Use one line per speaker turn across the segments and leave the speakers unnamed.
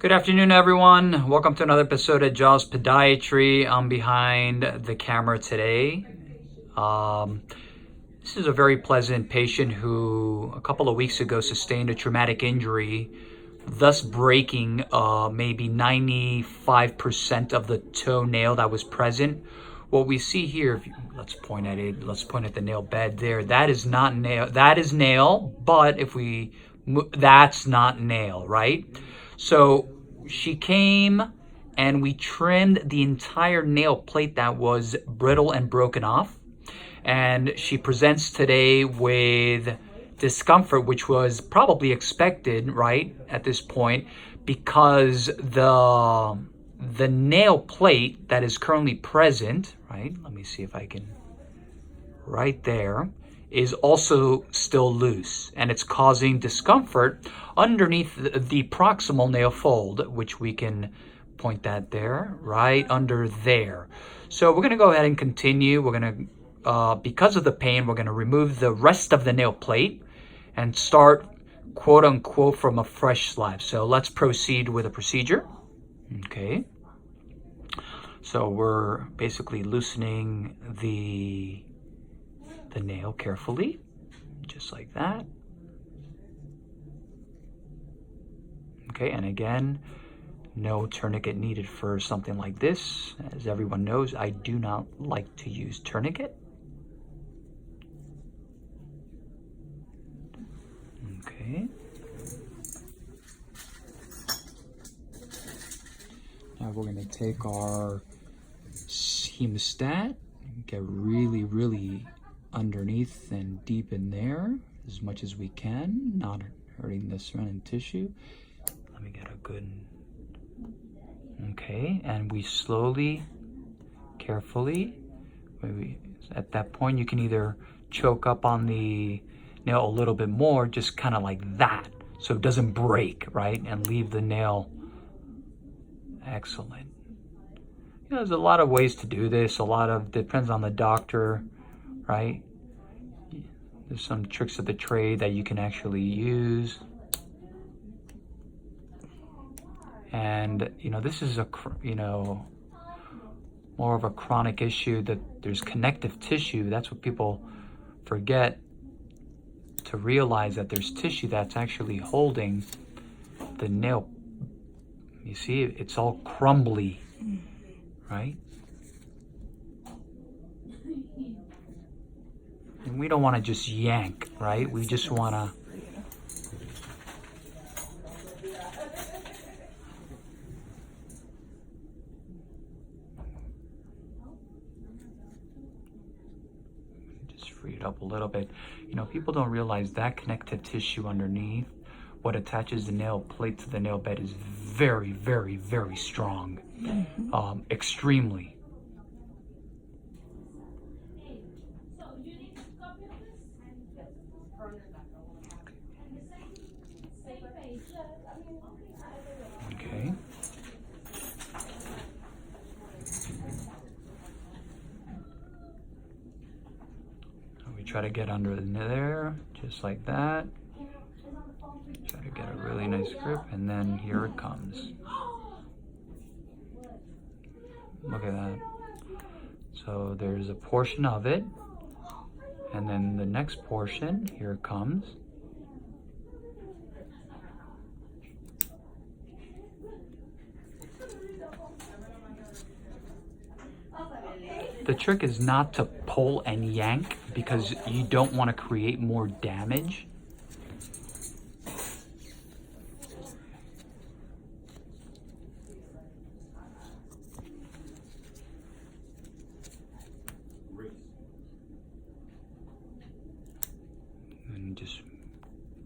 Good afternoon, everyone. Welcome to another episode of Doctors of Podiatry. I'm behind the camera today. This is a very pleasant patient who a couple of weeks ago sustained a traumatic injury, thus breaking maybe 95% of the toenail that was present. What we see here, let's point at it. Let's point at the nail bed there. That is not nail. That is nail, but if we that's not nail, right? So she came and we trimmed the entire nail plate that was brittle and broken off. And she presents today with discomfort, which was probably expected, right, at this point, because the nail plate that is currently present, right, let me see if I can, right there, is also still loose, and it's causing discomfort underneath the proximal nail fold, which we can point that there, right under there. So we're gonna go ahead and continue. We're gonna, because of the pain, we're gonna remove the rest of the nail plate and start, quote unquote, from a fresh slab. So let's proceed with the procedure. Okay. So we're basically loosening the nail carefully, just like that. Okay, and again, no tourniquet needed for something like this. As everyone knows, I do not like to use tourniquet. Okay. Now we're going to take our hemostat and get really underneath and deep in there as much as we can, not hurting the surrounding tissue. Let me get a good, okay, and we slowly, carefully, maybe at that point you can either choke up on the nail a little bit more, just kind of like that, so it doesn't break, right, and leave the nail. Excellent. You know, there's a lot of ways to do this. Depends on the doctor, right? There's some tricks of the trade that you can actually use. And, you know, this is more of a chronic issue, that there's connective tissue. That's what people forget to realize, that there's tissue that's actually holding the nail. You see, it's all crumbly, right? And we don't want to just yank, right? We just want to just free it up a little bit. You know, people don't realize that connective tissue underneath, what attaches the nail plate to the nail bed, is very strong, extremely. Okay. We try to get under there, just like that. Try to get a really nice grip, and then here it comes. Look at that. So there's a portion of it, and then the next portion, here it comes. The trick is not to pull and yank, because you don't want to create more damage. And just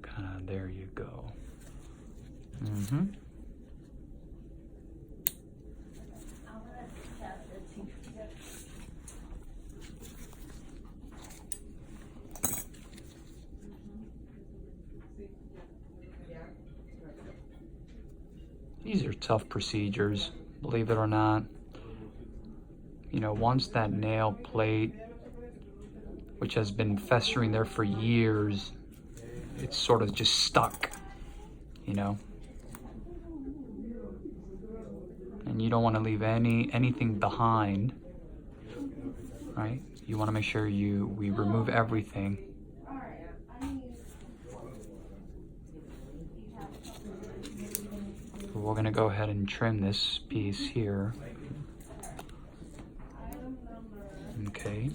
kind of, there you go. These are tough procedures, believe it or not. You know, once that nail plate, which has been festering there for years, it's sort of just stuck, you know. And you don't want to leave anything behind, right? You want to make sure we remove everything. We're going to go ahead and trim this piece here. Okay.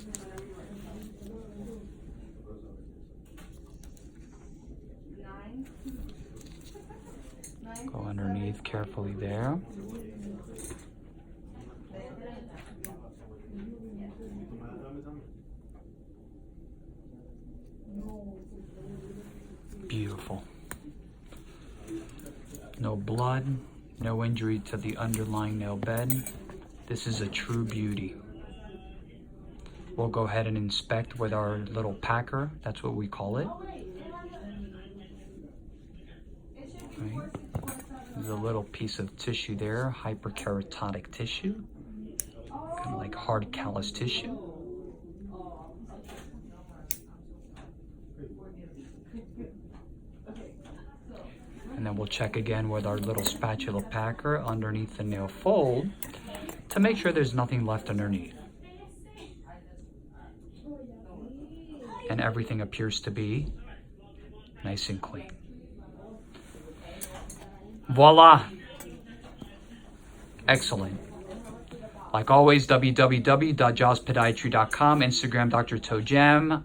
Go underneath carefully there. Beautiful. No blood, no injury to the underlying nail bed. This is a true beauty. We'll go ahead and inspect with our little packer. That's what we call it. Right. There's a little piece of tissue there, hyperkeratotic tissue, kind of like hard callus tissue. And then we'll check again with our little spatula packer underneath the nail fold to make sure there's nothing left underneath. And everything appears to be nice and clean. Voila! Excellent. Like always, www.jawspodiatry.com, Instagram Dr. Toe Jam.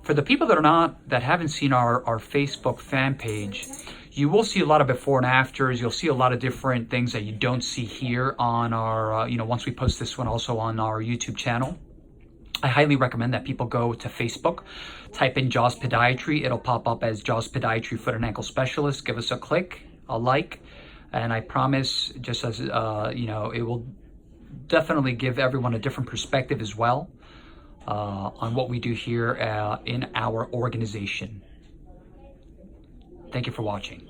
For the people that haven't seen our Facebook fan page, you will see a lot of before and afters. You'll see a lot of different things that you don't see here on our, once we post this one also on our YouTube channel. I highly recommend that people go to Facebook, type in Jaws Podiatry. It'll pop up as Jaws Podiatry Foot and Ankle Specialist. Give us a click, a like, and I promise, just as, it will definitely give everyone a different perspective as well on what we do here in our organization. Thank you for watching.